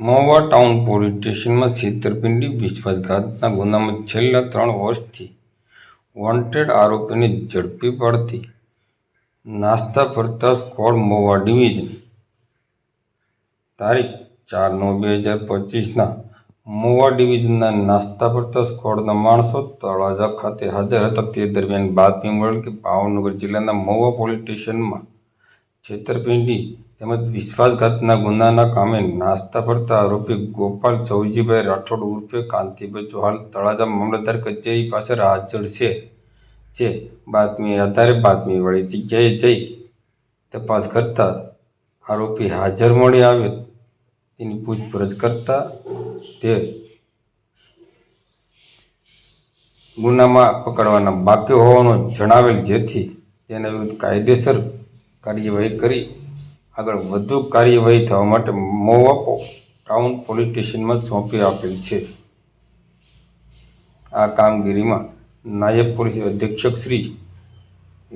Mahuva town police સ્ટેશનમાં છેતરપિંડી વિશ્વાસઘાતના ગુનામાં છેલ્લા 3 વર્ષથી વોન્ટેડ આરોપીને ઝડપી પાડતી નાસ્તા ફરતા સ્ક્વોડ મહુવા ડિવિઝન તારીખ 4/9/2025ના મહુવા ડિવિઝનના નાસ્તા ફરતા સ્ક્વોડના માણસો તળાજા ખાતે હાજર હતા. તે દરમિયાન બાતમી મળેલ કે ભાવનગર જિલ્લાના મહુવા પોલીસ સ્ટેશનમાં છેતરપિંડી તેમજ વિશ્વાસઘાતના ગુનાના કામે નાસ્તા ફરતા આરોપી ગોપાલ સૌજીભાઈ રાઠોડ ઉર્ફે કાંતિભાઈ ચૌહાણ તળાજા મામલતદાર કચેરી પાસે હાજર છે. જે બાતમી આધારે બાતમીવાળી જગ્યાએ જઈ તપાસ કરતા આરોપી હાજર મળી આવ્યો. તેની પૂછપરછ કરતા તે ગુનામાં પકડવાના બાકી હોવાનું જણાવેલ, જેથી તેના વિરુદ્ધ કાયદેસર કાર્યવાહી કરી આગળ વધુ કાર્યવાહી થવા માટે મહુવા ટાઉન પોલીસ સ્ટેશનમાં સોંપી આપેલ છે. આ કામગીરીમાં નાયબ પોલીસ અધિક્ષક શ્રી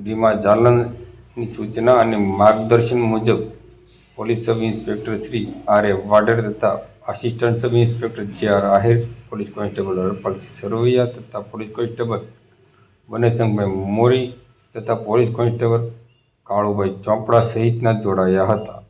રીમા ઝાલાની સૂચના અને માર્ગદર્શન મુજબ police sub inspector Shri R A. Vader તથા assistant sub inspector J R. Ahir, police constable Harpalsinh Sarvaiya તથા પોલીસ કોન્સ્ટેબલ બનેશંગભાઈ મોરી તથા પોલીસ કોન્સ્ટેબલ કાળુભાઈ ચોપડા સહિતના જોડાયા હતા.